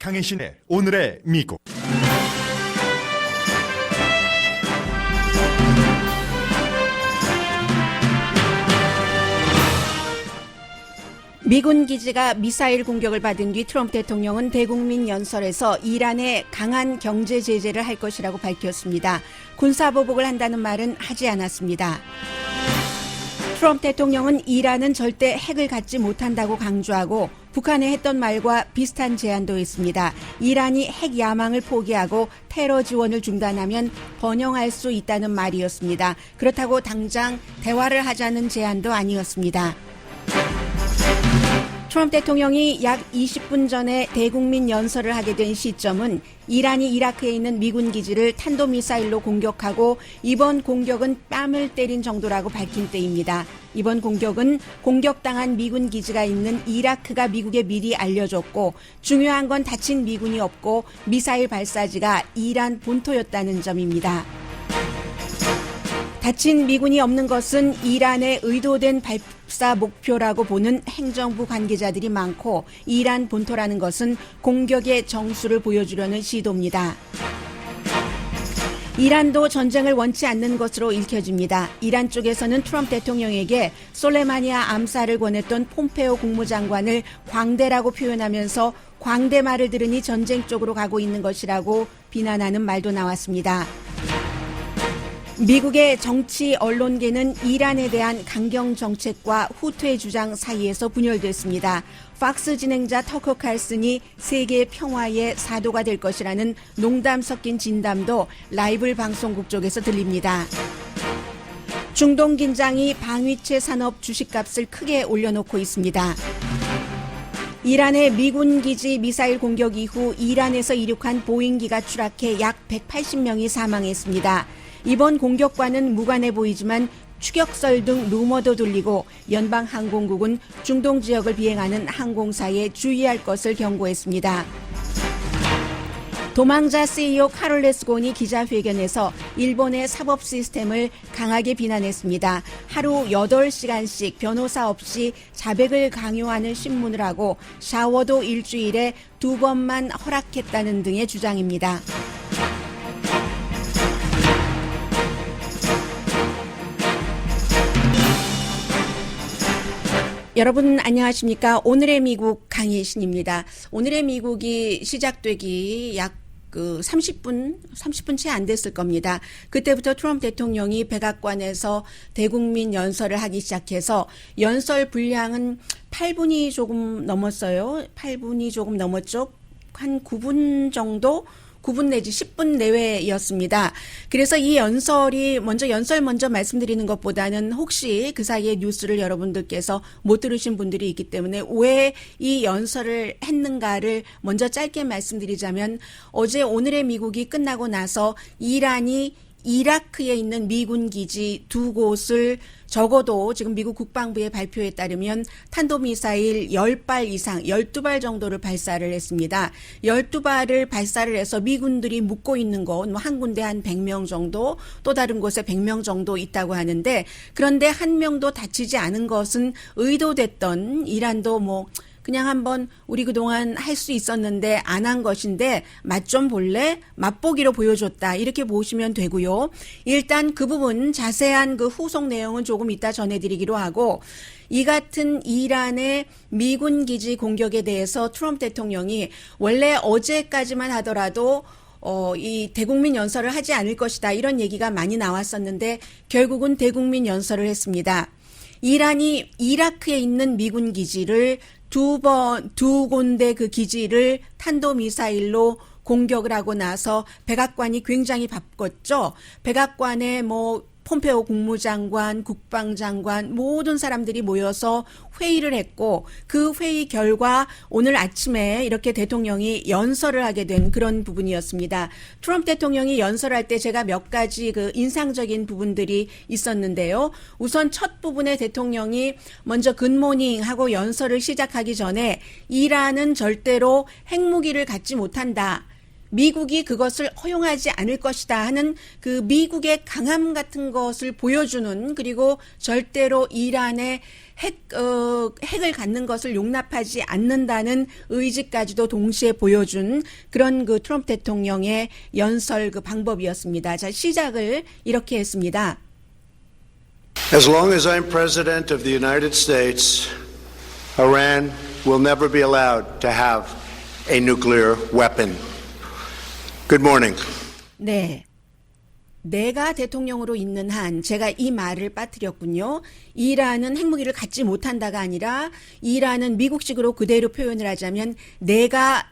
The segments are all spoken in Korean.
강혜신의 오늘의 미국. 미군 기지가 미사일 공격을 받은 뒤 트럼프 대통령은 대국민 연설에서 이란에 강한 경제 제재를 할 것이라고 밝혔습니다. 군사보복을 한다는 말은 하지 않았습니다. 트럼프 대통령은 이란은 절대 핵을 갖지 못한다고 강조하고 북한에 했던 말과 비슷한 제안도 했습니다. 이란이 핵 야망을 포기하고 테러 지원을 중단하면 번영할 수 있다는 말이었습니다. 그렇다고 당장 대화를 하자는 제안도 아니었습니다. 트럼프 대통령이 약 20분 전에 대국민 연설을 하게 된 시점은 이란이 이라크에 있는 미군 기지를 탄도미사일로 공격하고 이번 공격은 뺨을 때린 정도라고 밝힌 때입니다. 이번 공격은 공격당한 미군 기지가 있는 이라크가 미국에 미리 알려줬고 중요한 건 다친 미군이 없고 미사일 발사지가 이란 본토였다는 점입니다. 다친 미군이 없는 것은 이란의 의도된 발사 목표라고 보는 행정부 관계자들이 많고 이란 본토라는 것은 공격의 정수를 보여주려는 시도입니다. 이란도 전쟁을 원치 않는 것으로 읽혀집니다. 이란 쪽에서는 트럼프 대통령에게 솔레마니아 암살을 권했던 폼페오 국무장관을 광대라고 표현하면서 광대 말을 들으니 전쟁 쪽으로 가고 있는 것이라고 비난하는 말도 나왔습니다. 미국의 정치 언론계는 이란에 대한 강경 정책과 후퇴 주장 사이에서 분열됐습니다. 팍스 진행자 터커 칼슨이 세계 평화의 사도가 될 것이라는 농담 섞인 진담도 라이벌 방송국 쪽에서 들립니다. 중동 긴장이 방위체 산업 주식값을 크게 올려놓고 있습니다. 이란의 미군 기지 미사일 공격 이후 이란에서 이륙한 보잉기가 추락해 약 180명이 사망했습니다. 이번 공격과는 무관해 보이지만 추격설 등 루머도 돌리고 연방항공국은 중동 지역을 비행하는 항공사에 주의할 것을 경고했습니다. 도망자 CEO 카롤레스 곤이 기자회견에서 일본의 사법 시스템을 강하게 비난했습니다. 하루 8시간씩 변호사 없이 자백을 강요하는 신문을 하고 샤워도 일주일에 2번만 허락했다는 등의 주장입니다. 여러분 안녕하십니까? 오늘의 미국 강혜신입니다. 오늘의 미국이 시작되기 약 30분 채 안 됐을 겁니다. 그때부터 트럼프 대통령이 백악관에서 대국민 연설을 하기 시작해서 연설 분량은 8분이 조금 넘었어요. 8분이 조금 넘었죠. 한 9분 정도? 9분 내지 10분 내외였습니다. 그래서 이 연설 먼저 말씀드리는 것보다는 혹시 그 사이에 뉴스를 여러분들께서 못 들으신 분들이 있기 때문에 왜 이 연설을 했는가를 먼저 짧게 말씀드리자면 어제 오늘의 미국이 끝나고 나서 이란이 이라크에 있는 미군 기지 2곳을 적어도 지금 미국 국방부의 발표에 따르면 탄도미사일 10발 이상 12발 정도를 발사를 했습니다. 12발을 발사를 해서 미군들이 묵고 있는 곳 한 군데 한 100명 정도 또 다른 곳에 100명 정도 있다고 하는데 그런데 한 명도 다치지 않은 것은 의도됐던 이란도 그냥 한번 우리 그동안 할 수 있었는데 안 한 것인데 맛 좀 볼래? 맛보기로 보여줬다. 이렇게 보시면 되고요. 일단 그 부분 자세한 그 후속 내용은 조금 이따 전해드리기로 하고 이 같은 이란의 미군 기지 공격에 대해서 트럼프 대통령이 원래 어제까지만 하더라도 이 대국민 연설을 하지 않을 것이다. 이런 얘기가 많이 나왔었는데 결국은 대국민 연설을 했습니다. 이란이 이라크에 있는 미군 기지를 두 군데 그 기지를 탄도미사일로 공격을 하고 나서 백악관이 굉장히 바빴죠. 백악관에 폼페오 국무장관, 국방장관 모든 사람들이 모여서 회의를 했고 그 회의 결과 오늘 아침에 이렇게 대통령이 연설을 하게 된 그런 부분이었습니다. 트럼프 대통령이 연설할 때 제가 몇 가지 그 인상적인 부분들이 있었는데요. 우선 첫 부분에 대통령이 먼저 굿모닝 하고 연설을 시작하기 전에 이란은 절대로 핵무기를 갖지 못한다. 미국이 그것을 허용하지 않을 것이다 하는 그 미국의 강함 같은 것을 보여주는, 그리고 절대로 이란의 핵을 갖는 것을 용납하지 않는다는 의지까지도 동시에 보여준 그런 그 트럼프 대통령의 연설 그 방법이었습니다. 자, 시작을 이렇게 했습니다. As long as I'm president of the United States, Iran will never be allowed to have a nuclear weapon. Good morning. 네. 내가 대통령으로 있는 한, 제가 이 말을 빠뜨렸군요. 이란은 핵무기를 갖지 못한다가 아니라 이란은 미국식으로 그대로 표현을 하자면 내가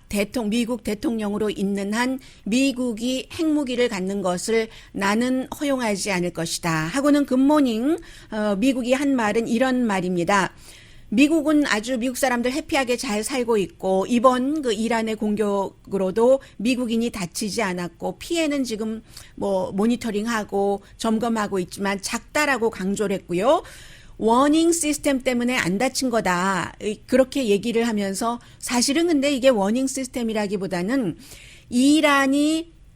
미국 대통령으로 있는 한 미국이 핵무기를 갖는 것을 나는 허용하지 않을 것이다 하고는 굿모닝 미국이 한 말은 이런 말입니다. 미국은 아주 미국 사람들 해피하게 잘 살고 있고 이번 그 이란의 공격으로도 미국인이 다치지 않았고 피해는 지금 뭐 모니터링하고 점검하고 있지만 작다라고 강조를 했고요. 워닝 시스템 때문에 안 다친 거다. 그렇게 얘기를 하면서 사실은 근데 이게 워닝 시스템이라기보다는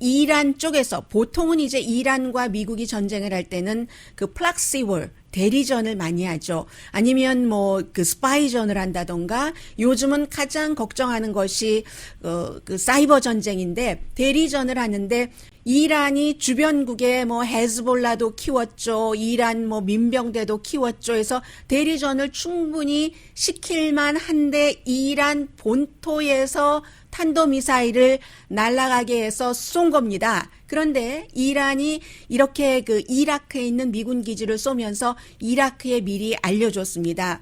이란 쪽에서 보통은 이제 이란과 미국이 전쟁을 할 때는 그 플락시월 대리전을 많이 하죠. 아니면 뭐 그 스파이전을 한다던가 요즘은 가장 걱정하는 것이 그 사이버 전쟁인데 대리전을 하는데 이란이 주변국에 뭐 헤즈볼라도 키웠죠. 이란 뭐 민병대도 키웠죠. 해서 대리전을 충분히 시킬만 한데 이란 본토에서 탄도미사일을 날아가게 해서 쏜 겁니다. 그런데 이란이 이렇게 그 이라크에 있는 미군 기지를 쏘면서 이라크에 미리 알려줬습니다.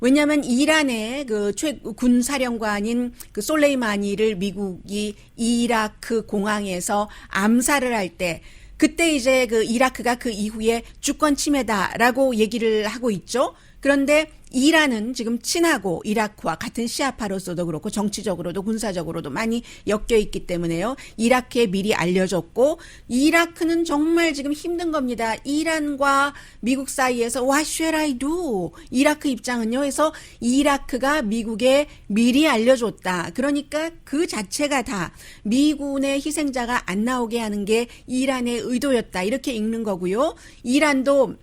왜냐하면 이란의 그 군사령관인 그 솔레이마니를 미국이 이라크 공항에서 암살을 할 때 그때 이제 그 이라크가 그 이후에 주권 침해다라고 얘기를 하고 있죠. 그런데 이란은 지금 친하고 이라크와 같은 시아파로서도 그렇고 정치적으로도 군사적으로도 많이 엮여 있기 때문에요. 이라크에 미리 알려줬고 이라크는 정말 지금 힘든 겁니다. 이란과 미국 사이에서 What should I do? 이라크 입장은요. 해서 이라크가 미국에 미리 알려줬다. 그러니까 그 자체가 다 미군의 희생자가 안 나오게 하는 게 이란의 의도였다. 이렇게 읽는 거고요. 이란도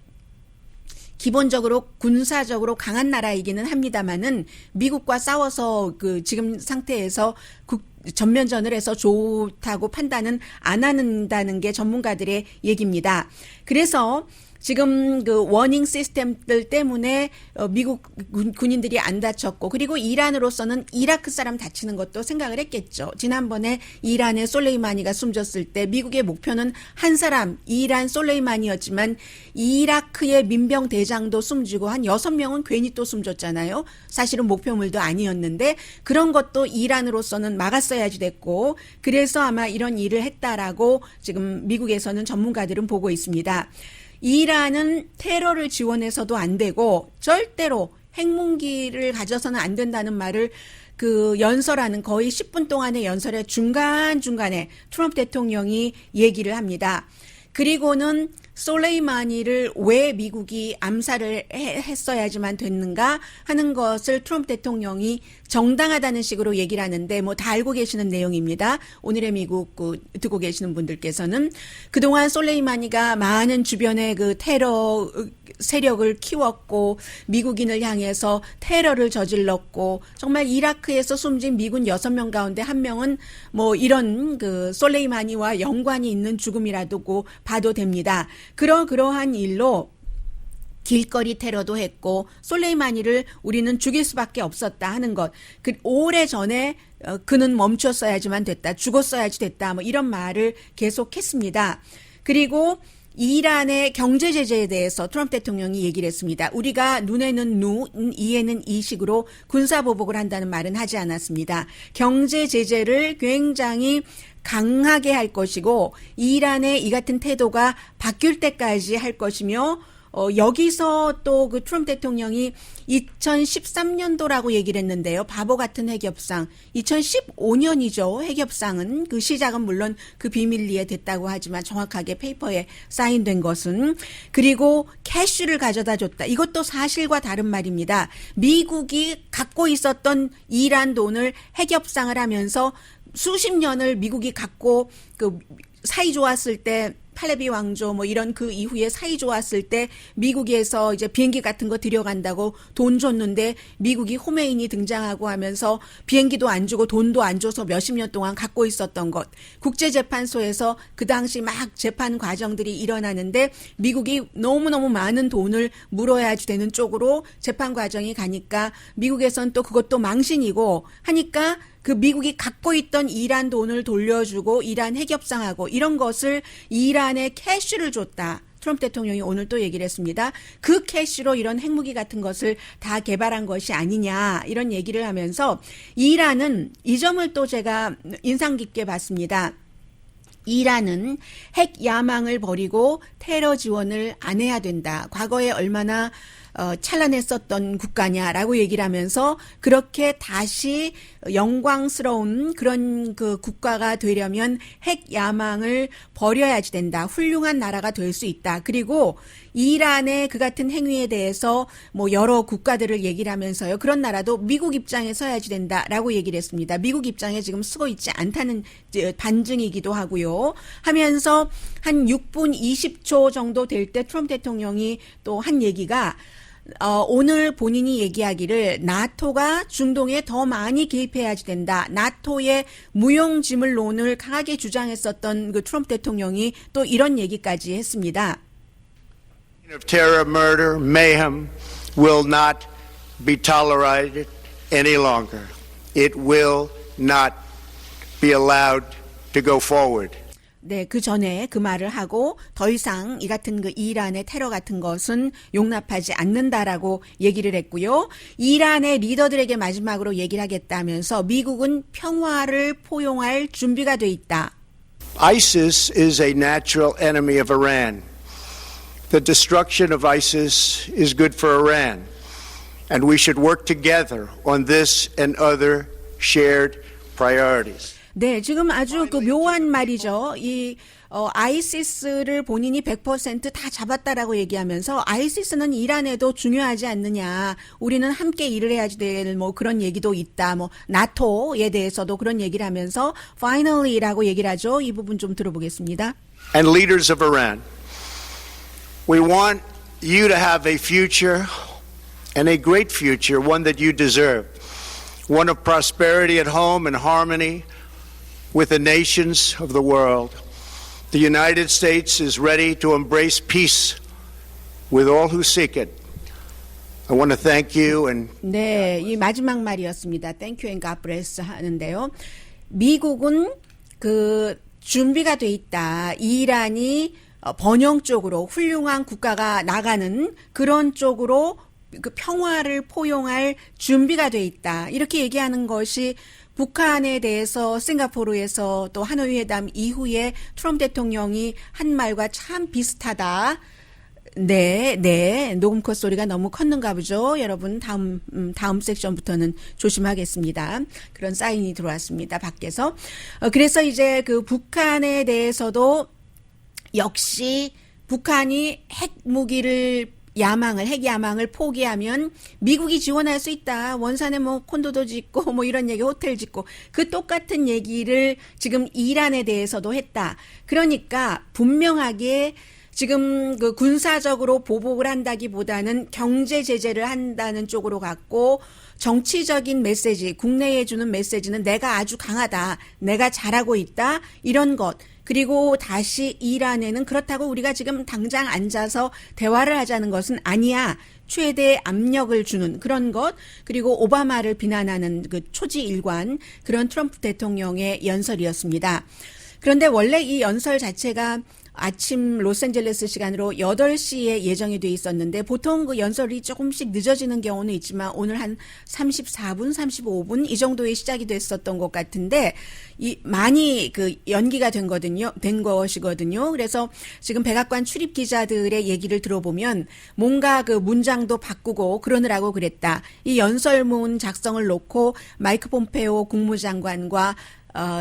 기본적으로 군사적으로 강한 나라이기는 합니다만은 미국과 싸워서 그 지금 상태에서 전면전을 해서 좋다고 판단은 안 한다는 게 전문가들의 얘기입니다. 그래서 지금 그 워닝 시스템들 때문에 미국 군인들이 안 다쳤고 그리고 이란으로서는 이라크 사람 다치는 것도 생각을 했겠죠. 지난번에 이란의 솔레이마니가 숨졌을 때 미국의 목표는 한 사람 이란 솔레이마니였지만 이라크의 민병 대장도 숨지고 한 6명은 괜히 또 숨졌잖아요. 사실은 목표물도 아니었는데 그런 것도 이란으로서는 막았어야지 됐고 그래서 아마 이런 일을 했다라고 지금 미국에서는 전문가들은 보고 있습니다. 이란은 테러를 지원해서도 안 되고 절대로 핵무기를 가져서는 안 된다는 말을 그 연설하는 거의 10분 동안의 연설의 중간중간에 트럼프 대통령이 얘기를 합니다. 그리고는 솔레이마니를 왜 미국이 암살을 했어야지만 됐는가 하는 것을 트럼프 대통령이 정당하다는 식으로 얘기를 하는데 뭐 다 알고 계시는 내용입니다. 오늘의 미국 듣고 계시는 분들께서는 그동안 솔레이마니가 많은 주변의 그 테러 세력을 키웠고 미국인을 향해서 테러를 저질렀고 정말 이라크에서 숨진 미군 6명 가운데 1명은 뭐 이런 그 솔레이마니와 연관이 있는 죽음이라고 봐도 됩니다. 그러한 일로 길거리 테러도 했고 솔레이마니를 우리는 죽일 수밖에 없었다 하는 것. 오래전에 그는 멈췄어야지만 됐다. 죽었어야지 됐다. 뭐 이런 말을 계속했습니다. 그리고 이란의 경제 제재에 대해서 트럼프 대통령이 얘기를 했습니다. 우리가 눈에는 눈, 이에는 이식으로 군사보복을 한다는 말은 하지 않았습니다. 경제 제재를 굉장히 강하게 할 것이고 이란의 이 같은 태도가 바뀔 때까지 할 것이며 여기서 또 그 트럼프 대통령이 2013년도라고 얘기를 했는데요. 바보 같은 핵협상. 2015년이죠. 핵협상은 그 시작은 물론 그 비밀리에 됐다고 하지만 정확하게 페이퍼에 사인된 것은. 그리고 캐시를 가져다 줬다. 이것도 사실과 다른 말입니다. 미국이 갖고 있었던 이란 돈을 핵협상을 하면서 수십 년을 미국이 갖고 그 사이 좋았을 때 팔레비 왕조 뭐 이런 그 이후에 사이 좋았을 때 미국에서 이제 비행기 같은 거 들여간다고 돈 줬는데 미국이 호메인이 등장하고 하면서 비행기도 안 주고 돈도 안 줘서 몇십 년 동안 갖고 있었던 것. 국제재판소에서 그 당시 막 재판 과정들이 일어나는데 미국이 너무너무 많은 돈을 물어야 되는 쪽으로 재판 과정이 가니까 미국에선 또 그것도 망신이고 하니까 그 미국이 갖고 있던 이란 돈을 돌려주고 이란 핵협상하고 이런 것을 이란에 캐시를 줬다. 트럼프 대통령이 오늘 또 얘기를 했습니다. 그 캐시로 이런 핵무기 같은 것을 다 개발한 것이 아니냐 이런 얘기를 하면서 이란은 이 점을 또 제가 인상 깊게 봤습니다. 이란은 핵 야망을 버리고 테러 지원을 안 해야 된다. 과거에 얼마나 찬란했었던 국가냐라고 얘기를 하면서 그렇게 다시 영광스러운 그런 그 국가가 되려면 핵 야망을 버려야지 된다. 훌륭한 나라가 될 수 있다. 그리고 이란의 그 같은 행위에 대해서 뭐 여러 국가들을 얘기를 하면서요. 그런 나라도 미국 입장에 서야지 된다라고 얘기를 했습니다. 미국 입장에 지금 쓰고 있지 않다는 반증이기도 하고요. 하면서 한 6분 20초 정도 될 때 트럼프 대통령이 또 한 얘기가 오늘 본인이 얘기하기를 나토가 중동에 더 많이 개입해야지 된다. 나토의 무용지물론을 강하게 주장했었던 그 트럼프 대통령이 또 이런 얘기까지 했습니다. Of terror, murder, mayhem will not be tolerated any longer. It will not be allowed to go forward. 네, 그 전에 그 말을 하고 더 이상 이 같은 그 이란의 테러 같은 것은 용납하지 않는다라고 얘기를 했고요. 이란의 리더들에게 마지막으로 얘기를 하겠다면서 미국은 평화를 포용할 준비가 돼 있다. ISIS is a natural enemy of Iran. The destruction of ISIS is good for Iran, and we should work together on this and other shared priorities. 네, 지금 아주 그 묘한 말이죠. 이 아이시스를 본인이 100% 다 잡았다라고 얘기하면서 아이시스는 이란에도 중요하지 않느냐. 우리는 함께 일을 해야지 될 뭐 그런 얘기도 있다. 뭐 나토에 대해서도 그런 얘기를 하면서 finally라고 얘기를 하죠. 이 부분 좀 들어보겠습니다. And leaders of Iran, we want you to have a future and a great future, one that you deserve. One of prosperity at home and harmony with the nations of the world. The United States is ready to embrace peace with all who seek it. I want to thank you and 네, 이 마지막 말이었습니다. Thank you and God bless 하는데요. 미국은 그 준비가 돼 있다. 이란이 번영 쪽으로 훌륭한 국가가 나가는 그런 쪽으로 그 평화를 포용할 준비가 돼 있다. 이렇게 얘기하는 것이 북한에 대해서 싱가포르에서 또 하노이 회담 이후에 트럼프 대통령이 한 말과 참 비슷하다. 네. 녹음 컷 소리가 너무 컸는가 보죠. 여러분 다음 섹션부터는 조심하겠습니다. 그런 사인이 들어왔습니다. 밖에서. 그래서 이제 그 북한에 대해서도 역시 북한이 핵 야망을 포기하면 미국이 지원할 수 있다. 원산에 뭐 콘도도 짓고 뭐 이런 얘기 호텔 짓고 그 똑같은 얘기를 지금 이란에 대해서도 했다. 그러니까 분명하게 지금 그 군사적으로 보복을 한다기보다는 경제 제재를 한다는 쪽으로 갔고 정치적인 메시지, 국내에 주는 메시지는 내가 아주 강하다. 내가 잘하고 있다. 이런 것. 그리고 다시 이란에는 그렇다고 우리가 지금 당장 앉아서 대화를 하자는 것은 아니야. 최대 압력을 주는 그런 것. 그리고 오바마를 비난하는 그 초지일관 그런 트럼프 대통령의 연설이었습니다. 그런데 원래 이 연설 자체가 아침 로스앤젤레스 시간으로 8시에 예정이 돼 있었는데 보통 그 연설이 조금씩 늦어지는 경우는 있지만 오늘 한 34분, 35분 이 정도에 시작이 됐었던 것 같은데 많이 그 연기가 된 것이거든요. 그래서 지금 백악관 출입 기자들의 얘기를 들어보면 뭔가 그 문장도 바꾸고 그러느라고 그랬다. 이 연설문 작성을 놓고 마이크 폼페오 국무장관과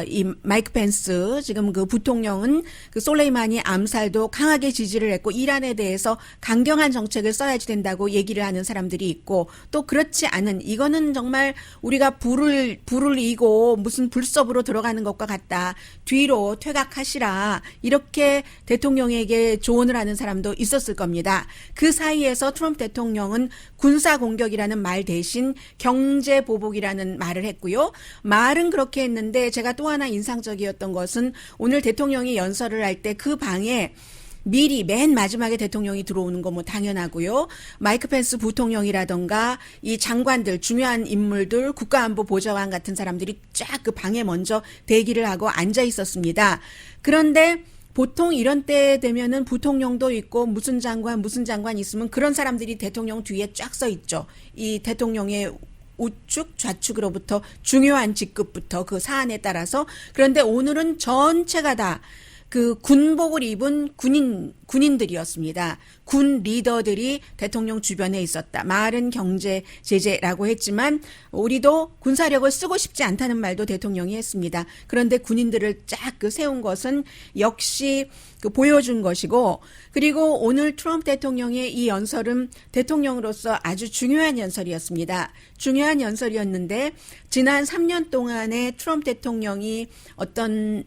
이 마이크 펜스 지금 그 부통령은 그 솔레이마니 암살도 강하게 지지를 했고 이란에 대해서 강경한 정책을 써야지 된다고 얘기를 하는 사람들이 있고 또 그렇지 않은 이거는 정말 우리가 불을 이고 무슨 불섭으로 들어가는 것과 같다. 뒤로 퇴각하시라. 이렇게 대통령에게 조언을 하는 사람도 있었을 겁니다. 그 사이에서 트럼프 대통령은 군사 공격이라는 말 대신 경제 보복이라는 말을 했고요. 말은 그렇게 했는데 제가 또 하나 인상적이었던 것은 오늘 대통령이 연설을 할 때 그 방에 미리 맨 마지막에 대통령이 들어오는 거 뭐 당연하고요. 마이크 펜스 부통령이라던가 이 장관들 중요한 인물들 국가안보보좌관 같은 사람들이 쫙 그 방에 먼저 대기를 하고 앉아 있었습니다. 그런데 보통 이런 때 되면은 부통령도 있고 무슨 장관 있으면 그런 사람들이 대통령 뒤에 쫙 서 있죠. 이 대통령의 우측 좌측으로부터 중요한 직급부터 그 사안에 따라서. 그런데 오늘은 전체가 다 그 군복을 입은 군인들이었습니다. 군 리더들이 대통령 주변에 있었다. 말은 경제 제재라고 했지만 우리도 군사력을 쓰고 싶지 않다는 말도 대통령이 했습니다. 그런데 군인들을 쫙 그 세운 것은 역시 그 보여준 것이고 그리고 오늘 트럼프 대통령의 이 연설은 대통령으로서 아주 중요한 연설이었습니다. 중요한 연설이었는데 지난 3년 동안에 트럼프 대통령이 어떤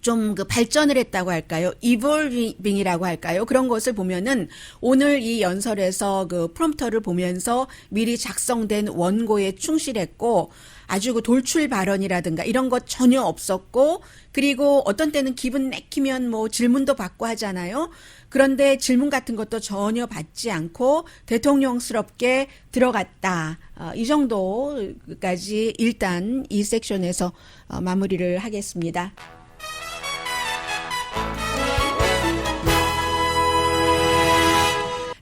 좀 그 발전을 했다고 할까요? 이볼빙이라고 할까요? 그런 것을 보면은 오늘 이 연설에서 그 프롬프터를 보면서 미리 작성된 원고에 충실했고 아주 그 돌출 발언이라든가 이런 것 전혀 없었고 그리고 어떤 때는 기분 내키면 뭐 질문도 받고 하잖아요. 그런데 질문 같은 것도 전혀 받지 않고 대통령스럽게 들어갔다. 이 정도까지 일단 이 섹션에서 마무리를 하겠습니다.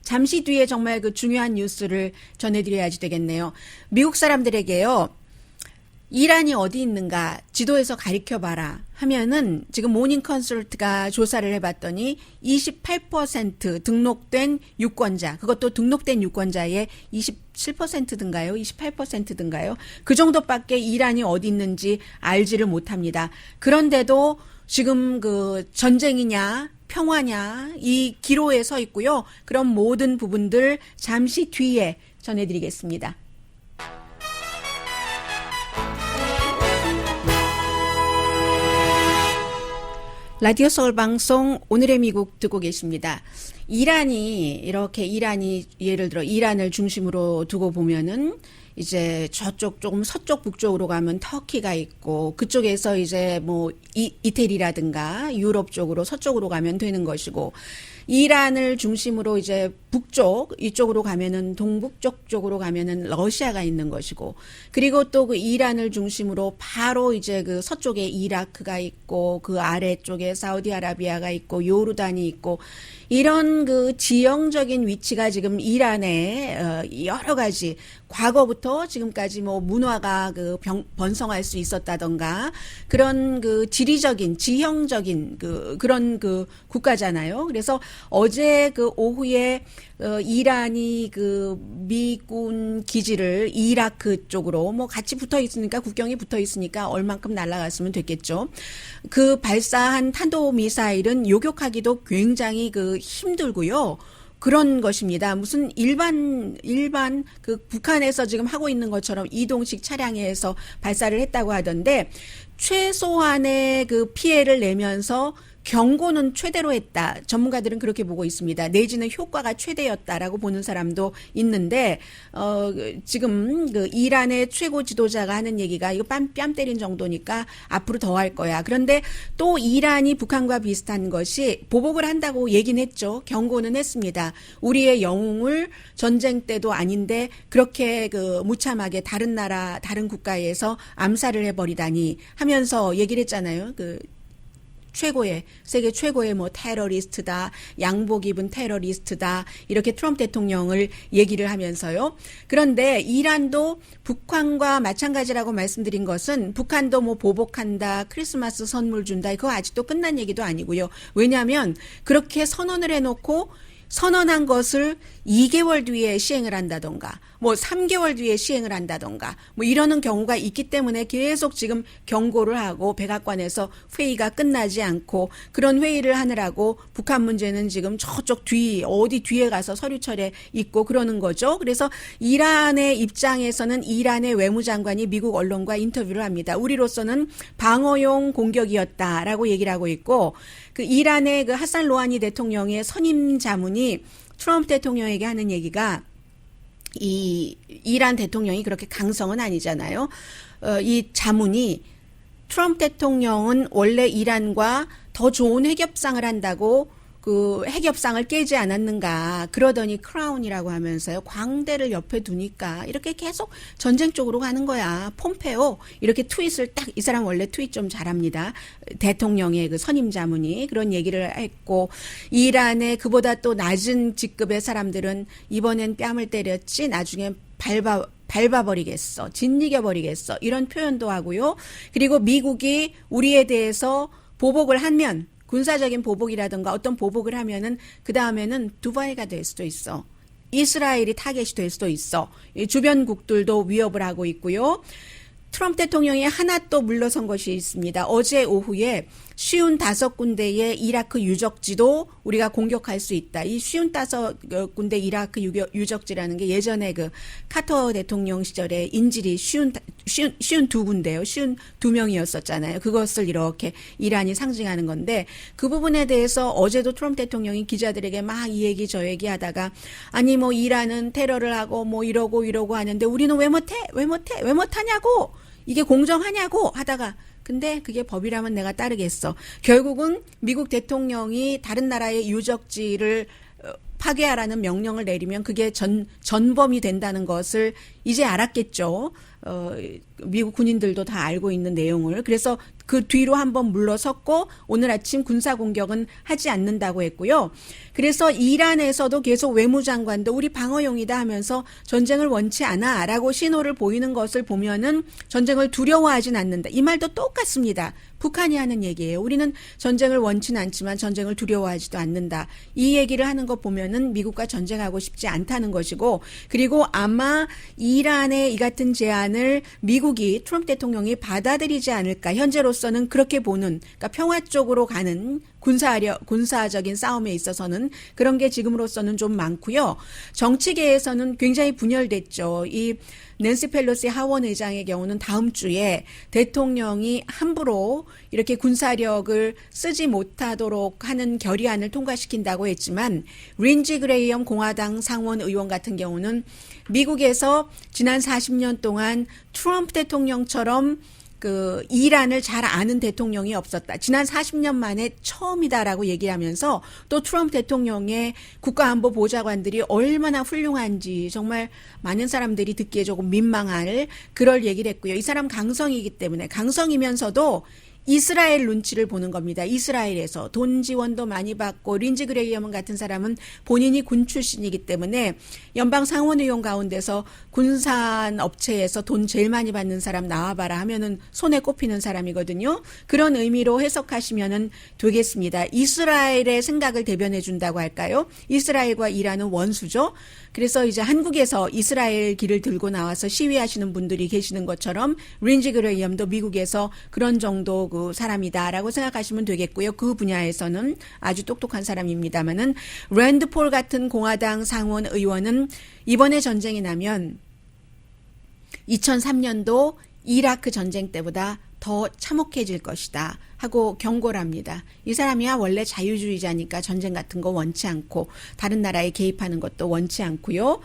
잠시 뒤에 정말 그 중요한 뉴스를 전해드려야지 되겠네요. 미국 사람들에게요. 이란이 어디 있는가 지도에서 가리켜봐라 하면은 지금 모닝 컨설트가 조사를 해봤더니 28% 등록된 유권자 그것도 등록된 유권자의 27%든가요? 28%든가요? 그 정도밖에 이란이 어디 있는지 알지를 못합니다. 그런데도 지금 그 전쟁이냐 평화냐 이 기로에 서 있고요. 그런 모든 부분들 잠시 뒤에 전해드리겠습니다. 라디오 서울 방송 오늘의 미국 듣고 계십니다. 이란이 예를 들어 이란을 중심으로 두고 보면은 이제 저쪽 조금 서쪽 북쪽으로 가면 터키가 있고 그쪽에서 이제 뭐 이태리라든가 유럽 쪽으로 서쪽으로 가면 되는 것이고 이란을 중심으로 이제 북쪽 이쪽으로 가면은 동북쪽 쪽으로 가면은 러시아가 있는 것이고 그리고 또 그 이란을 중심으로 바로 이제 그 서쪽에 이라크가 있고 그 아래쪽에 사우디아라비아가 있고 요르단이 있고 이런 그 지형적인 위치가 지금 이란에 여러 가지 과거부터 지금까지 뭐 문화가 그 번성할 수 있었다던가 그런 그 지형적인 그런 그 국가잖아요. 그래서 어제 그 오후에 이란이 그 미군 기지를 이라크 쪽으로 뭐 같이 붙어 있으니까 국경이 붙어 있으니까 얼만큼 날아갔으면 됐겠죠. 그 발사한 탄도 미사일은 요격하기도 굉장히 그 힘들고요. 그런 것입니다. 무슨 일반 그 북한에서 지금 하고 있는 것처럼 이동식 차량에서 발사를 했다고 하던데 최소한의 그 피해를 내면서 경고는 최대로 했다. 전문가들은 그렇게 보고 있습니다. 내지는 효과가 최대였다라고 보는 사람도 있는데 지금 그 이란의 최고 지도자가 하는 얘기가 이거 뺨 때린 정도니까 앞으로 더 할 거야. 그런데 또 이란이 북한과 비슷한 것이 보복을 한다고 얘기는 했죠. 경고는 했습니다. 우리의 영웅을 전쟁 때도 아닌데 그렇게 그 무참하게 다른 나라 다른 국가에서 암살을 해버리다니 하면서 얘기를 했잖아요. 그 세계 최고의 뭐 테러리스트다, 양복 입은 테러리스트다, 이렇게 트럼프 대통령을 얘기를 하면서요. 그런데 이란도 북한과 마찬가지라고 말씀드린 것은 북한도 뭐 보복한다, 크리스마스 선물 준다, 그거 아직도 끝난 얘기도 아니고요. 왜냐하면 그렇게 선언을 해놓고 선언한 것을 2개월 뒤에 시행을 한다던가 뭐 3개월 뒤에 시행을 한다던가 뭐 이러는 경우가 있기 때문에 계속 지금 경고를 하고 백악관에서 회의가 끝나지 않고 그런 회의를 하느라고 북한 문제는 지금 저쪽 어디 뒤에 가서 서류철에 있고 그러는 거죠. 그래서 이란의 입장에서는 이란의 외무장관이 미국 언론과 인터뷰를 합니다. 우리로서는 방어용 공격이었다라고 얘기를 하고 있고 그 이란의 그 하산 로하니 대통령의 선임 자문이 트럼프 대통령에게 하는 얘기가 이 이란 대통령이 그렇게 강성은 아니잖아요. 이 자문이 트럼프 대통령은 원래 이란과 더 좋은 핵협상을 한다고 그 핵협상을 깨지 않았는가 그러더니 크라운이라고 하면서요 광대를 옆에 두니까 이렇게 계속 전쟁 쪽으로 가는 거야. 폼페오 이렇게 트윗을 딱 이 사람 원래 트윗 좀 잘합니다. 대통령의 그 선임 자문이 그런 얘기를 했고 이란의 그보다 또 낮은 직급의 사람들은 이번엔 뺨을 때렸지 나중에 밟아버리겠어. 짓이겨버리겠어. 이런 표현도 하고요. 그리고 미국이 우리에 대해서 보복을 하면 군사적인 보복이라든가 어떤 보복을 하면은 그 다음에는 두바이가 될 수도 있어. 이스라엘이 타겟이 될 수도 있어. 주변국들도 위협을 하고 있고요. 트럼프 대통령이 하나 또 물러선 것이 있습니다. 어제 오후에 55군데의 이라크 유적지도 우리가 공격할 수 있다. 이 55군데 이라크 유적지라는 게 예전에 그 카터 대통령 시절에 인질이 52군데요. 52명이었었잖아요. 그것을 이렇게 이란이 상징하는 건데 그 부분에 대해서 어제도 트럼프 대통령이 기자들에게 막 이 얘기 저 얘기 하다가 아니 뭐 이란은 테러를 하고 뭐 이러고 하는데 우리는 왜 못하냐고 이게 공정하냐고 하다가 근데 그게 법이라면 내가 따르겠어. 결국은 미국 대통령이 다른 나라의 유적지를 파괴하라는 명령을 내리면 그게 전범이 된다는 것을 이제 알았겠죠. 미국 군인들도 다 알고 있는 내용을. 그래서 그 뒤로 한번 물러섰고 오늘 아침 군사공격은 하지 않는다고 했고요. 그래서 이란에서도 계속 외무장관도 우리 방어용이다 하면서 전쟁을 원치 않아 라고 신호를 보이는 것을 보면은 전쟁을 두려워하진 않는다. 이 말도 똑같습니다. 북한이 하는 얘기예요. 우리는 전쟁을 원치는 않지만 전쟁을 두려워하지도 않는다. 이 얘기를 하는 거 보면은 미국과 전쟁하고 싶지 않다는 것이고 그리고 아마 이란의 이 같은 제안을 미국이 트럼프 대통령이 받아들이지 않을까. 현재로서는 그렇게 보는 그러니까 평화 쪽으로 가는 군사적인 싸움에 있어서는 그런 게 지금으로서는 좀 많고요. 정치계에서는 굉장히 분열됐죠. 이 낸시 펠로시 하원 의장의 경우는 다음 주에 대통령이 함부로 이렇게 군사력을 쓰지 못하도록 하는 결의안을 통과시킨다고 했지만 린지 그레이엄 공화당 상원 의원 같은 경우는 미국에서 지난 40년 동안 트럼프 대통령처럼 그 이란을 잘 아는 대통령이 없었다. 지난 40년 만에 처음이다라고 얘기하면서 또 트럼프 대통령의 국가안보 보좌관들이 얼마나 훌륭한지 정말 많은 사람들이 듣기에 조금 민망할 그럴 얘기를 했고요. 이 사람 강성이기 때문에 강성이면서도 이스라엘 눈치를 보는 겁니다. 이스라엘에서 돈 지원도 많이 받고 린지 그레이엄 같은 사람은 본인이 군 출신이기 때문에 연방 상원의원 가운데서 군산 업체에서 돈 제일 많이 받는 사람 나와봐라 하면은 손에 꼽히는 사람이거든요. 그런 의미로 해석하시면은 되겠습니다. 이스라엘의 생각을 대변해 준다고 할까요? 이스라엘과 이란은 원수죠. 그래서 이제 한국에서 이스라엘 길을 들고 나와서 시위하시는 분들이 계시는 것처럼 린지 그레이엄도 미국에서 그런 정도 그 사람이다라고 생각하시면 되겠고요. 그 분야에서는 아주 똑똑한 사람입니다만은 랜드 폴 같은 공화당 상원 의원은 이번에 전쟁이 나면 2003년도 이라크 전쟁 때보다 더 참혹해질 것이다 하고 경고를 합니다. 이 사람이야 원래 자유주의자니까 전쟁 같은 거 원치 않고 다른 나라에 개입하는 것도 원치 않고요.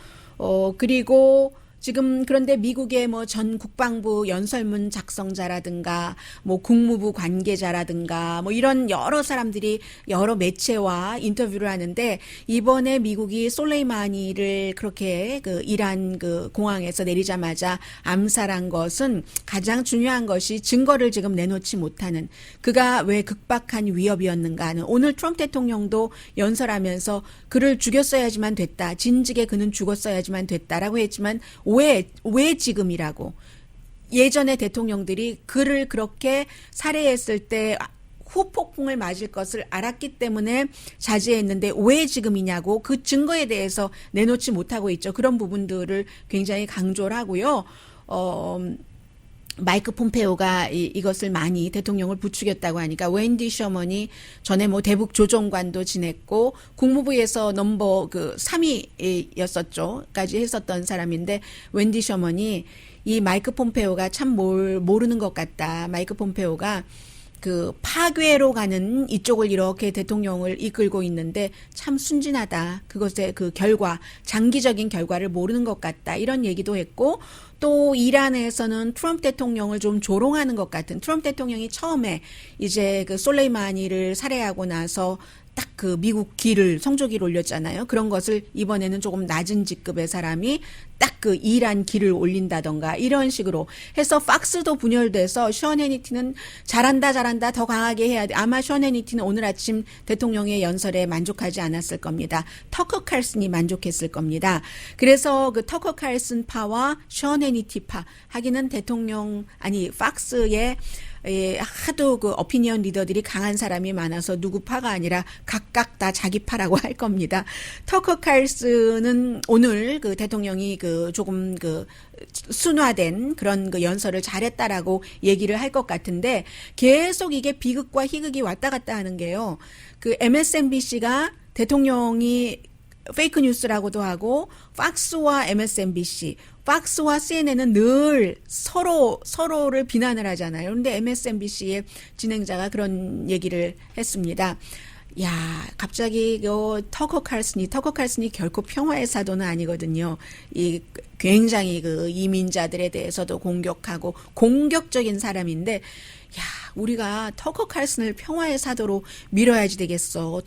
그리고 지금 그런데 미국의 뭐 전 국방부 연설문 작성자라든가 뭐 국무부 관계자라든가 뭐 이런 여러 사람들이 여러 매체와 인터뷰를 하는데 이번에 미국이 솔레이마니를 그렇게 그 이란 그 공항에서 내리자마자 암살한 것은 가장 중요한 것이 증거를 지금 내놓지 못하는 그가 왜 극박한 위협이었는가 하는 오늘 트럼프 대통령도 연설하면서 그를 죽였어야지만 됐다. 진즉에 그는 죽었어야지만 됐다라고 했지만 왜 지금이라고 예전에 대통령들이 그를 그렇게 살해했을 때 후폭풍을 맞을 것을 알았기 때문에 자제했는데 왜 지금이냐고 그 증거에 대해서 내놓지 못하고 있죠. 그런 부분들을 굉장히 강조를 하고요. 마이크 폼페오가 이것을 많이 대통령을 부추겼다고 하니까 웬디 셔먼이 전에 뭐 대북 조정관도 지냈고 국무부에서 넘버 3위였었죠.까지 했었던 사람인데 웬디 셔먼이 이 마이크 폼페오가 참 뭘 모르는 것 같다. 마이크 폼페오가 그 파괴로 가는 이쪽을 이렇게 대통령을 이끌고 있는데 참 순진하다. 그것의 그 결과, 장기적인 결과를 모르는 것 같다. 이런 얘기도 했고 또 이란에서는 트럼프 대통령을 좀 조롱하는 것 같은 트럼프 대통령이 처음에 이제 그 솔레이마니를 살해하고 나서 딱 그 미국 기를 성조기를 올렸잖아요. 그런 것을 이번에는 조금 낮은 직급의 사람이 딱 그 이란 기를 올린다던가 이런 식으로 해서 팍스도 분열돼서 션 해니티는 잘한다 더 강하게 해야 돼. 아마 션 해니티는 오늘 아침 대통령의 연설에 만족하지 않았을 겁니다. 터커 칼슨이 만족했을 겁니다. 그래서 그 터커 칼슨 파와 션 해니티 파 하기는 대통령 아니 팍스의 하도 그 어피니언 리더들이 강한 사람이 많아서 누구 파가 아니라 각각 다 자기 파라고 할 겁니다. 터커 칼슨은 오늘 그 대통령이 그 조금 그 순화된 그런 그 연설을 잘했다라고 얘기를 할 것 같은데 계속 이게 비극과 희극이 왔다 갔다 하는 게요. 그 MSNBC가 대통령이 페이크 뉴스라고도 하고 팍스와 MSNBC, 팍스와 CNN은 늘 서로를 비난을 하잖아요. 그런데 MSNBC의 진행자가 그런 얘기를 했습니다. 야, 갑자기 터커 칼슨이 결코 평화의 사도는 아니거든요. 이 굉장히 그 이민자들에 대해서도 공격하고 공격적인 사람인데 야, 우리가 터커 칼슨을 평화의 사도로 밀어야지 되겠어.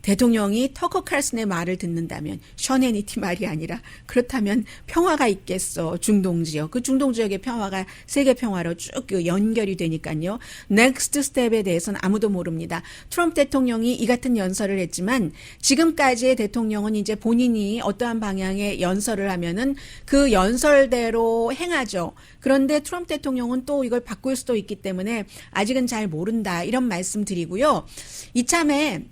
대통령이 터커 칼슨의 말을 듣는다면 션 해니티 말이 아니라 그렇다면 평화가 있겠어. 중동 지역. 그 중동 지역의 평화가 세계 평화로 쭉 연결이 되니까요. 넥스트 스텝에 대해서는 아무도 모릅니다. 트럼프 대통령이 이 같은 연설을 했지만 지금까지의 대통령은 이제 본인이 어떠한 방향의 연설을 하면은 그 연설대로 행하죠. 그런데 트럼프 대통령은 또 이걸 바꿀 수도 있기 때문에 아직은 잘 모른다. 이런 말씀 드리고요. 이참에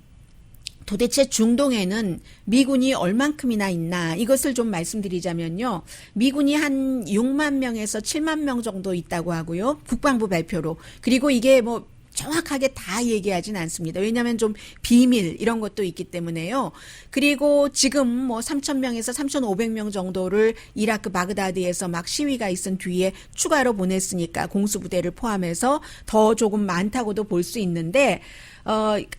도대체 중동에는 미군이 얼만큼이나 있나 이것을 좀 말씀드리자면요. 미군이 한 6만 명에서 7만 명 정도 있다고 하고요. 국방부 발표로. 그리고 이게 뭐 정확하게 다 얘기하진 않습니다. 왜냐하면 좀 비밀 이런 것도 있기 때문에요. 그리고 지금 뭐 3,000명에서 3,500명 정도를 이라크 바그다드에서 막 시위가 있은 뒤에 추가로 보냈으니까 공수부대를 포함해서 더 조금 많다고도 볼 수 있는데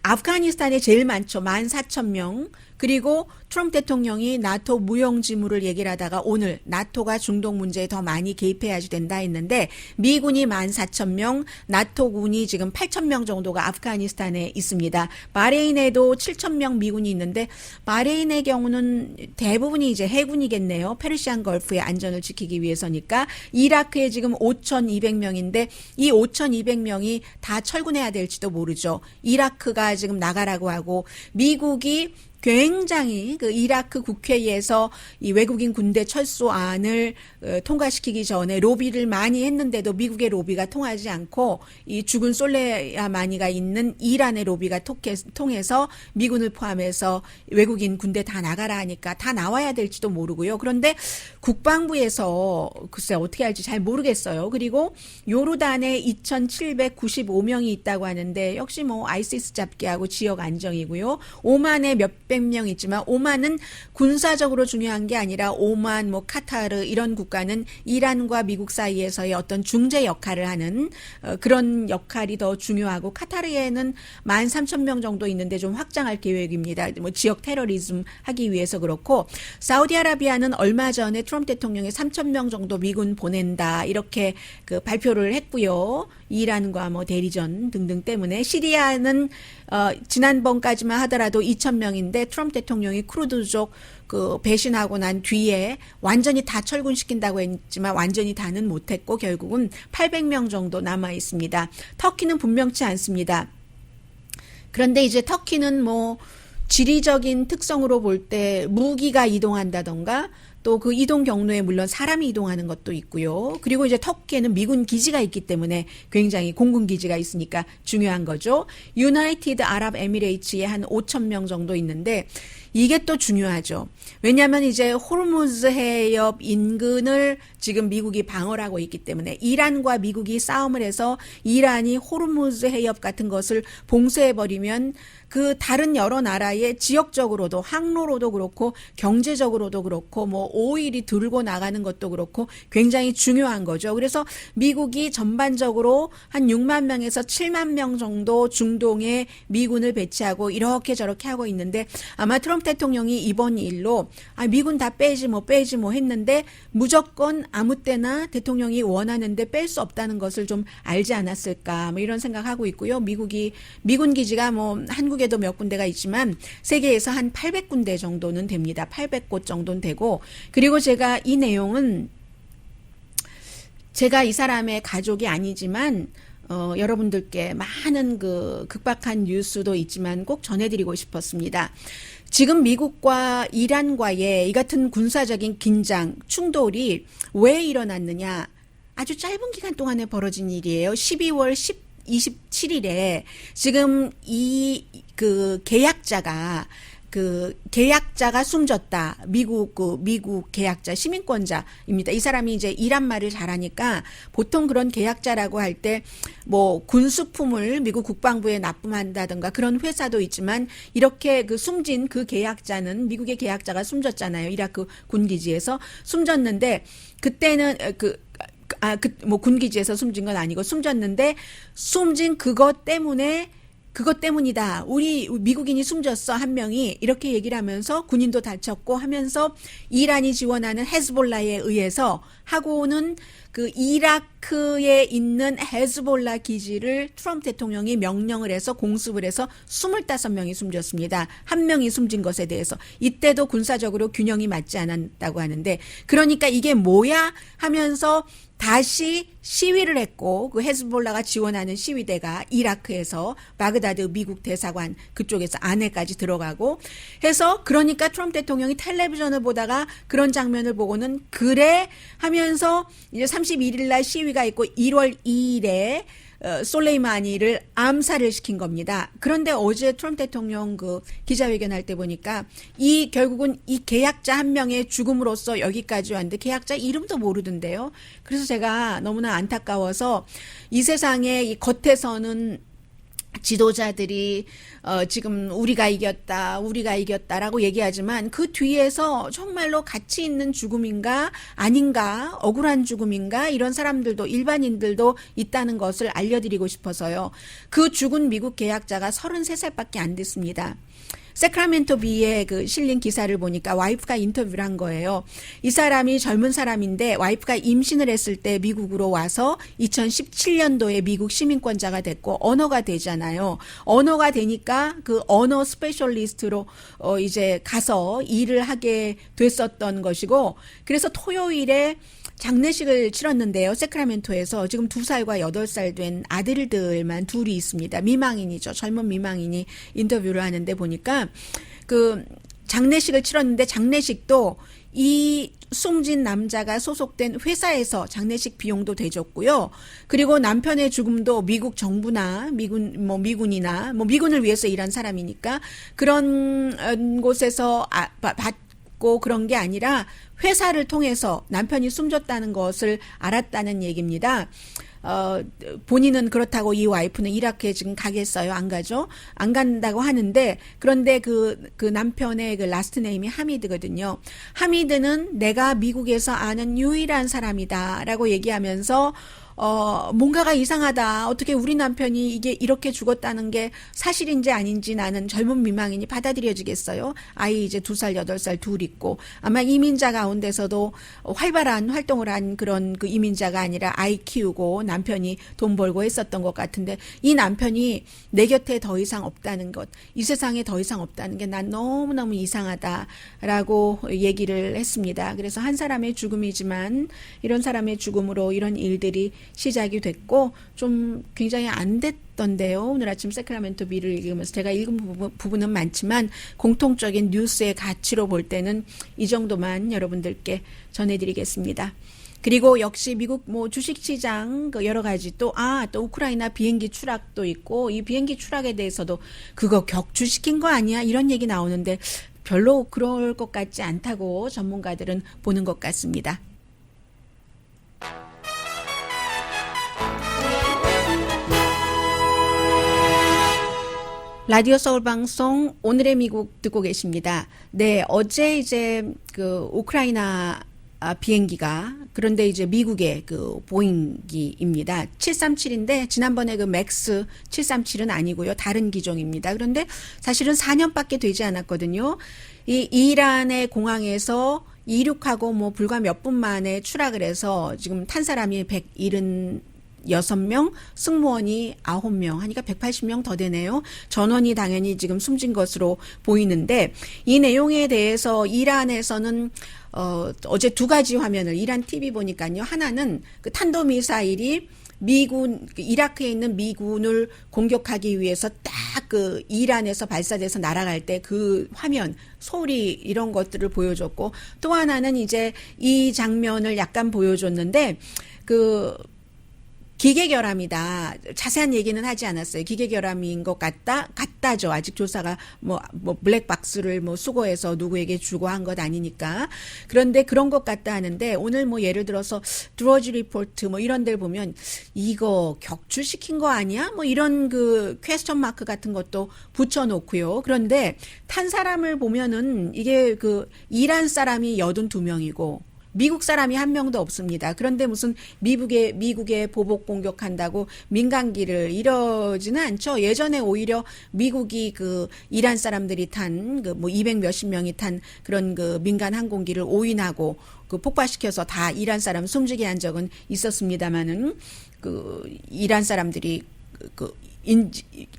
아프가니스탄에 제일 많죠. 14,000명. 그리고 트럼프 대통령이 나토 무용지물을 얘기를 하다가 오늘 나토가 중동 문제에 더 많이 개입해야지 된다 했는데 미군이 14,000명, 나토군이 지금 8,000명 정도가 아프가니스탄에 있습니다. 바레인에도 7,000명 미군이 있는데 바레인의 경우는 대부분이 이제 해군이겠네요. 페르시안 걸프의 안전을 지키기 위해서니까. 이라크에 지금 5,200명인데 이 5,200명이 다 철군해야 될지도 모르죠. 이라크가 지금 나가라고 하고 미국이 굉장히 그 이라크 국회에서 이 외국인 군대 철수안을 통과시키기 전에 로비를 많이 했는데도 미국의 로비가 통하지 않고 이 죽은 솔레이마니가 있는 이란의 로비가 통해서 미군을 포함해서 외국인 군대 다 나가라 하니까 다 나와야 될지도 모르고요. 그런데 국방부에서 글쎄 어떻게 할지 잘 모르겠어요. 그리고 요르단에 2,795명이 있다고 하는데 역시 뭐 아이시스 잡기하고 지역 안정이고요. 오만에 몇백 명 있지만 오만은 군사적으로 중요한 게 아니라 오만, 뭐 카타르 이런 국가는 이란과 미국 사이에서의 어떤 중재 역할을 하는 그런 역할이 더 중요하고 카타르에는 13,000명 정도 있는데 좀 확장할 계획입니다. 뭐 지역 테러리즘 하기 위해서 그렇고 사우디아라비아는 얼마 전에 트럼프 대통령이 3,000명 정도 미군 보낸다 이렇게 그 발표를 했고요. 이란과 뭐 대리전 등등 때문에 시리아는 지난번까지만 하더라도 2,000명인데 트럼프 대통령이 쿠르드족 그 배신하고 난 뒤에 완전히 다 철군시킨다고 했지만 완전히 다는 못했고 결국은 800명 정도 남아 있습니다. 터키는 분명치 않습니다. 그런데 이제 터키는 뭐 지리적인 특성으로 볼 때 무기가 이동한다던가 또 그 이동 경로에 물론 사람이 이동하는 것도 있고요. 그리고 이제 터키에는 미군 기지가 있기 때문에 굉장히 공군 기지가 있으니까 중요한 거죠. 유나이티드 아랍 에미레이츠에 한 5천 명 정도 있는데 이게 또 중요하죠. 왜냐하면 이제 호르무즈 해협 인근을 지금 미국이 방어를 하고 있기 때문에 이란과 미국이 싸움을 해서 이란이 호르무즈 해협 같은 것을 봉쇄해버리면 그 다른 여러 나라의 지역적으로도 항로로도 그렇고 경제적으로도 그렇고 뭐 오일이 들고 나가는 것도 그렇고 굉장히 중요한 거죠. 그래서 미국이 전반적으로 한 6만 명에서 7만 명 정도 중동에 미군을 배치하고 이렇게 저렇게 하고 있는데 아마 트럼프 대통령이 이번 일로 미군 다 빼지 뭐 했는데 무조건 아무 때나 대통령이 원하는데 뺄 수 없다는 것을 좀 알지 않았을까 뭐 이런 생각하고 있고요. 미군 기지가 뭐 한국에도 몇 군데가 있지만 세계에서 한 800군데 정도는 됩니다. 800곳 정도는 되고 그리고 제가 이 내용은 제가 이 사람의 가족이 아니지만 여러분들께 많은 그 극박한 뉴스도 있지만 꼭 전해드리고 싶었습니다. 지금 미국과 이란과의 이 같은 군사적인 긴장, 충돌이 왜 일어났느냐? 아주 짧은 기간 동안에 벌어진 일이에요. 12월 27일에 지금 그 계약자가 숨졌다. 미국 계약자, 시민권자입니다. 이 사람이 이제 이란 말을 잘하니까 보통 그런 계약자라고 할 때 뭐 군수품을 미국 국방부에 납품한다든가 그런 회사도 있지만 이렇게 그 숨진 그 계약자는 미국의 계약자가 숨졌잖아요. 이라크 군기지에서 숨졌는데 그때는 뭐 군기지에서 숨진 건 아니고 숨졌는데 숨진 그것 때문이다. 우리 미국인이 숨졌어 한 명이 이렇게 얘기를 하면서 군인도 다쳤고 하면서 이란이 지원하는 헤즈볼라에 의해서 하고는 그 이라크에 있는 헤즈볼라 기지를 트럼프 대통령이 명령을 해서 공습을 해서 25명이 숨졌습니다. 한 명이 숨진 것에 대해서 이때도 군사적으로 균형이 맞지 않았다고 하는데 그러니까 이게 뭐야 하면서 다시 시위를 했고 그 헤즈볼라가 지원하는 시위대가 이라크에서 바그다드 미국 대사관 그쪽에서 안에까지 들어가고 해서 그러니까 트럼프 대통령이 텔레비전을 보다가 그런 장면을 보고는 그래 하면서 이제 31일 날 시위가 있고 1월 2일에 솔레이마니를 암살을 시킨 겁니다. 그런데 어제 트럼프 대통령 그 기자회견할 때 보니까 결국은 이 계약자 한 명의 죽음으로써 여기까지 왔는데 계약자 이름도 모르던데요. 그래서 제가 너무나 안타까워서 이 세상에 이 겉에서는 지도자들이 지금 우리가 이겼다라고 얘기하지만 그 뒤에서 정말로 가치 있는 죽음인가 아닌가 억울한 죽음인가 이런 사람들도 일반인들도 있다는 것을 알려드리고 싶어서요. 그 죽은 미국 계약자가 33살밖에 안 됐습니다. 세크라멘토 비에 그 실린 기사를 보니까 와이프가 인터뷰를 한 거예요. 이 사람이 젊은 사람인데 와이프가 임신을 했을 때 미국으로 와서 2017년도에 미국 시민권자가 됐고 언어가 되잖아요. 언어가 되니까 그 언어 스페셜리스트로 이제 가서 일을 하게 됐었던 것이고 그래서 토요일에 장례식을 치렀는데요. 세크라멘토에서 지금 2살과 8살 된 아들들만 둘이 있습니다. 미망인이죠. 젊은 미망인이 인터뷰를 하는데 보니까 그 장례식을 치렀는데 장례식도 이 숨진 남자가 소속된 회사에서 장례식 비용도 대줬고요. 그리고 남편의 죽음도 미국 정부나 미군이나 미군을 위해서 일한 사람이니까 그런 곳에서 받고 그런 게 아니라 회사를 통해서 남편이 숨졌다는 것을 알았다는 얘기입니다. 본인은 그렇다고 이 와이프는 이라크에 지금 가겠어요? 안 가죠? 안 간다고 하는데 그런데 그 남편의 그 라스트 네임이 하미드거든요. 하미드는 내가 미국에서 아는 유일한 사람이다라고 얘기하면서 뭔가가 이상하다. 어떻게 우리 남편이 이게 이렇게 죽었다는 게 사실인지 아닌지 나는 젊은 미망인이 받아들여지겠어요? 아이 이제 2살, 8살 둘 있고 아마 이민자 가운데서도 활발한 활동을 한 그런 그 이민자가 아니라 아이 키우고 남편이 돈 벌고 했었던 것 같은데 이 남편이 내 곁에 더 이상 없다는 것, 이 세상에 더 이상 없다는 게 난 너무너무 이상하다라고 얘기를 했습니다. 그래서 한 사람의 죽음이지만 이런 사람의 죽음으로 이런 일들이 시작이 됐고 좀 굉장히 안 됐던데요. 오늘 아침 세크라멘토 비를 읽으면서 제가 읽은 부분은 많지만 공통적인 뉴스의 가치로 볼 때는 이 정도만 여러분들께 전해드리겠습니다. 그리고 역시 미국 뭐 주식시장 그 여러 가지 또 우크라이나 비행기 추락도 있고 이 비행기 추락에 대해서도 그거 격추시킨 거 아니야? 이런 얘기 나오는데 별로 그럴 것 같지 않다고 전문가들은 보는 것 같습니다. 라디오 서울 방송 오늘의 미국 듣고 계십니다. 네, 어제 이제 그 우크라이나 비행기가 그런데 이제 미국의 그 보잉기입니다. 737인데 지난번에 그 맥스 737은 아니고요. 다른 기종입니다. 그런데 사실은 4년밖에 되지 않았거든요. 이 이란의 공항에서 이륙하고 뭐 불과 몇 분 만에 추락을 해서 지금 탄 사람이 176명, 승무원이 9명 하니까 180명 더 되네요. 전원이 당연히 지금 숨진 것으로 보이는데 이 내용에 대해서 이란에서는 어제 두 가지 화면을 이란 TV 보니까요. 하나는 그 탄도미사일이 미군 이라크에 있는 미군을 공격하기 위해서 딱 그 이란에서 발사돼서 날아갈 때 그 화면 소리 이런 것들을 보여줬고 또 하나는 이제 이 장면을 약간 보여줬는데 그 기계결함이다. 자세한 얘기는 하지 않았어요. 기계결함인 것 같다죠. 아직 조사가 뭐 블랙박스를 뭐 수거해서 누구에게 주고 한 것 아니니까. 그런데 그런 것 같다 하는데 오늘 뭐 예를 들어서 드로지 리포트 뭐 이런 데를 보면 이거 격추시킨 거 아니야? 뭐 이런 그 퀘스천 마크 같은 것도 붙여놓고요. 그런데 탄 사람을 보면은 이게 그 이란 사람이 82명이고 미국 사람이 한 명도 없습니다. 그런데 무슨 미국에 보복 공격한다고 민간기를 이러지는 않죠. 예전에 오히려 미국이 그 이란 사람들이 탄 그 뭐 200 몇십 명이 탄 그런 그 민간 항공기를 오인하고 그 폭파시켜서 다 이란 사람 숨지게 한 적은 있었습니다만은 그 이란 사람들이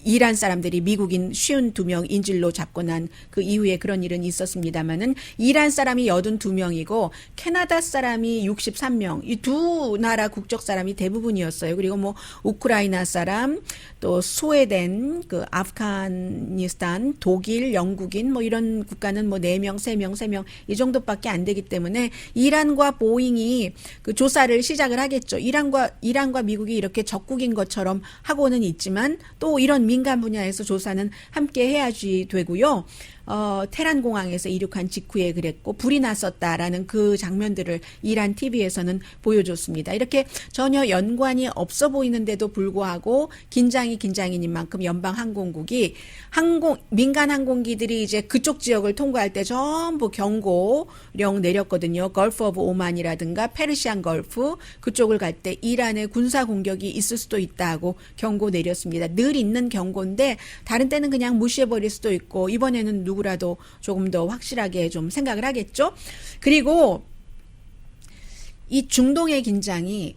이란 사람들이 미국인 52명 인질로 잡고 난 그 이후에 그런 일은 있었습니다만은 이란 사람이 82명이고 캐나다 사람이 63명 이 두 나라 국적 사람이 대부분이었어요. 그리고 뭐 우크라이나 사람 또 스웨덴 그 아프가니스탄 독일 영국인 뭐 이런 국가는 뭐 4명 3명 3명 이 정도밖에 안 되기 때문에 이란과 보잉이 그 조사를 시작을 하겠죠. 이란과 미국이 이렇게 적국인 것처럼 하고는 있지만 또 이런 민간 분야에서 조사는 함께 해야지 되고요. 테란 공항에서 이륙한 직후에 그랬고 불이 났었다라는 그 장면들을 이란 TV에서는 보여줬습니다. 이렇게 전혀 연관이 없어 보이는데도 불구하고 긴장인 만큼 연방항공국이 민간 항공기들이 이제 그쪽 지역을 통과할 때 전부 경고령 내렸거든요. 걸프 오브 오만이라든가 페르시안 걸프 그쪽을 갈 때 이란의 군사 공격이 있을 수도 있다고 경고 내렸습니다. 늘 있는 경고인데 다른 때는 그냥 무시해버릴 수도 있고 이번에는 누구라도 조금 더 확실하게 좀 생각을 하겠죠. 그리고 이 중동의 긴장이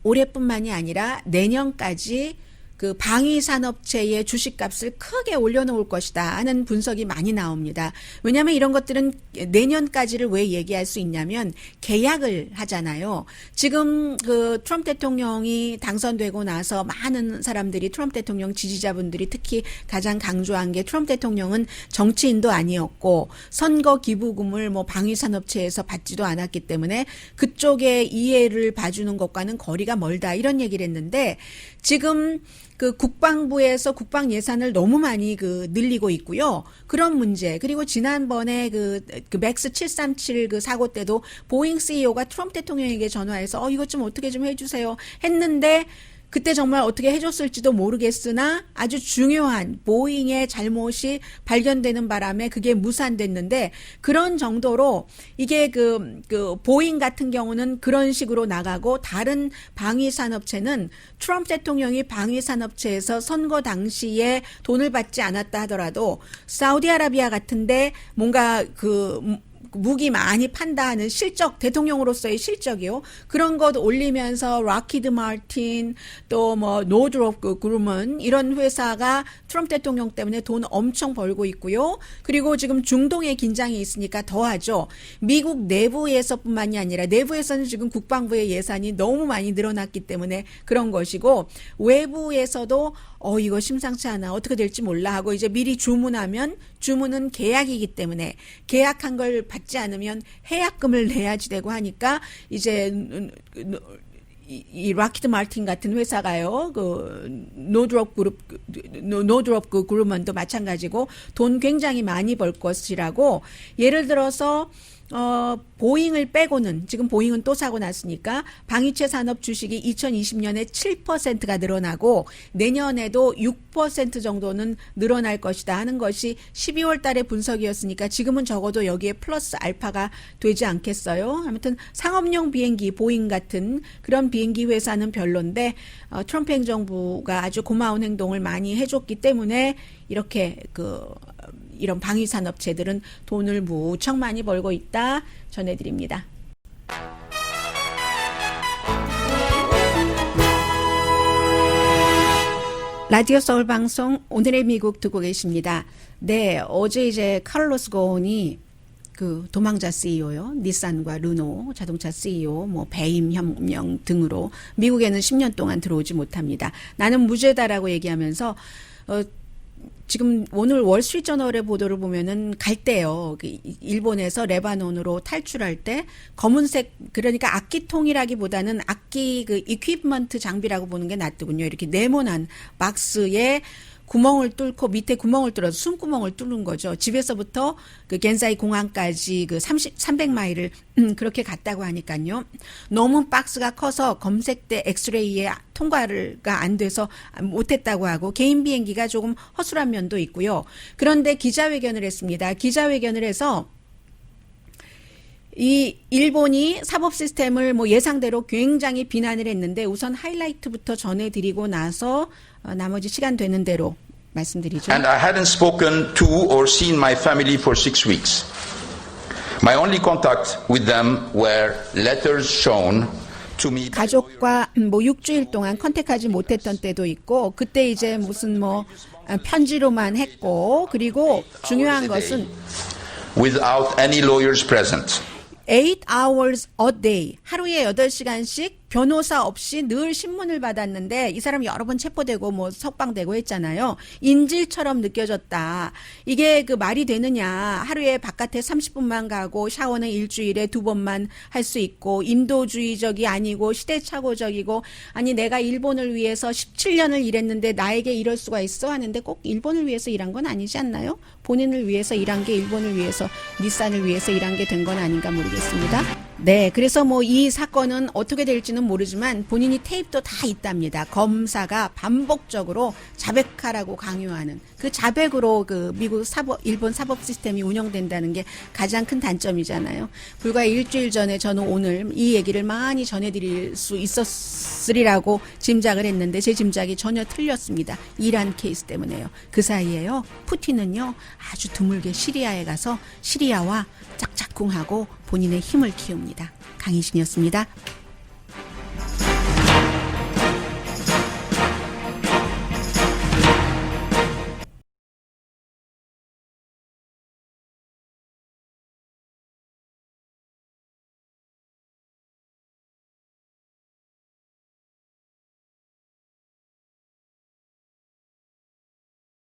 올해뿐만이 아니라 내년까지 그 방위산업체의 주식값을 크게 올려놓을 것이다 하는 분석이 많이 나옵니다. 왜냐하면 이런 것들은 내년까지를 왜 얘기할 수 있냐면 계약을 하잖아요. 지금 그 트럼프 대통령이 당선되고 나서 많은 사람들이 트럼프 대통령 지지자분들이 특히 가장 강조한 게 트럼프 대통령은 정치인도 아니었고 선거 기부금을 뭐 방위산업체에서 받지도 않았기 때문에 그쪽에 이해를 봐주는 것과는 거리가 멀다 이런 얘기를 했는데 지금 그 국방부에서 국방 예산을 너무 많이 그 늘리고 있고요. 그런 문제. 그리고 지난번에 그 맥스 737 그 사고 때도 보잉 CEO가 트럼프 대통령에게 전화해서 이것 좀 어떻게 좀 해주세요 했는데 그때 정말 어떻게 해줬을지도 모르겠으나 아주 중요한 보잉의 잘못이 발견되는 바람에 그게 무산됐는데 그런 정도로 이게 그 보잉 같은 경우는 그런 식으로 나가고 다른 방위산업체는 트럼프 대통령이 방위산업체에서 선거 당시에 돈을 받지 않았다 하더라도 사우디아라비아 같은데 뭔가 무기 많이 판다 하는 실적, 대통령으로서의 실적이요. 그런 것 올리면서 락히드 마틴 또 뭐 노드롭 그루먼 이런 회사가 트럼프 대통령 때문에 돈 엄청 벌고 있고요. 그리고 지금 중동에 긴장이 있으니까 더하죠. 미국 내부에서뿐만이 아니라 내부에서는 지금 국방부의 예산이 너무 많이 늘어났기 때문에 그런 것이고 외부에서도 이거 심상치 않아. 어떻게 될지 몰라 하고 이제 미리 주문하면 주문은 계약이기 때문에 계약한 걸 받지 않으면 해약금을 내야지 되고 하니까 이제 이 락히드 마틴 같은 회사가요, 노드롭 그룹먼도 마찬가지고 돈 굉장히 많이 벌 것이라고 예를 들어서 보잉을 빼고는 지금 보잉은 또 사고 났으니까 방위체 산업 주식이 2020년에 7%가 늘어나고 내년에도 6% 정도는 늘어날 것이다 하는 것이 12월 달에 분석이었으니까 지금은 적어도 여기에 플러스 알파가 되지 않겠어요. 아무튼 상업용 비행기 보잉 같은 그런 비행기 회사는 별론데 트럼프 행정부가 아주 고마운 행동을 많이 해줬기 때문에 이렇게 이런 방위산업체들은 돈을 무척 많이 벌고 있다 전해드립니다. 라디오 서울 방송 오늘의 미국 듣고 계십니다. 네, 어제 이제 카를로스 고온이 도망자 CEO요. 닛산과 르노 자동차 CEO, 배임 혁명 등으로 미국에는 10년 동안 들어오지 못합니다. 나는 무죄다라고 얘기하면서 지금 오늘 월스트리트저널의 보도를 보면은 갈 때요. 일본에서 레바논으로 탈출할 때 검은색 그러니까 악기통이라기보다는 악기 이퀴프먼트 장비라고 보는 게 낫더군요. 이렇게 네모난 박스에 구멍을 뚫고 밑에 구멍을 뚫어서 숨구멍을 뚫는 거죠. 집에서부터 겐사이 공항까지 300마일을 그렇게 갔다고 하니까요. 너무 박스가 커서 검색대 엑스레이에 통과가 안 돼서 못했다고 하고 개인 비행기가 조금 허술한 면도 있고요. 그런데 기자회견을 했습니다. 기자회견을 해서 이 일본이 사법 시스템을 예상대로 굉장히 비난을 했는데 우선 하이라이트부터 전해드리고 나서 나머지 시간 되는 대로 말씀드리죠. And I hadn't spoken to or seen my family for 6 weeks. My only contact with them were letters shown to me. 가족과 6주일 동안 컨택하지 못했던 때도 있고 그때 이제 무슨 편지로만 했고 그리고 중요한 것은 without any lawyers present. 8 hours a day, 하루에 8시간씩 변호사 없이 늘 신문을 받았는데 이 사람 여러 번 체포되고 석방되고 했잖아요. 인질처럼 느껴졌다. 이게 말이 되느냐. 하루에 바깥에 30분만 가고 샤워는 일주일에 2번만 할 수 있고 인도주의적이 아니고 시대착오적이고 아니 내가 일본을 위해서 17년을 일했는데 나에게 이럴 수가 있어 하는데 꼭 일본을 위해서 일한 건 아니지 않나요? 본인을 위해서 일한 게 일본을 위해서 닛산을 위해서 일한 게 된 건 아닌가 모르겠습니다. 네, 그래서 이 사건은 어떻게 될지는 모르지만 본인이 테이프도 다 있답니다. 검사가 반복적으로 자백하라고 강요하는 그 자백으로 미국 일본 사법 시스템이 운영된다는 게 가장 큰 단점이잖아요. 불과 일주일 전에 저는 오늘 이 얘기를 많이 전해드릴 수 있었으리라고 짐작을 했는데 제 짐작이 전혀 틀렸습니다. 이란 케이스 때문에요. 그 사이에요. 푸틴은요 아주 드물게 시리아에 가서 시리아와 짝짝꿍하고 본인의 힘을 키웁니다. 강희신이었습니다.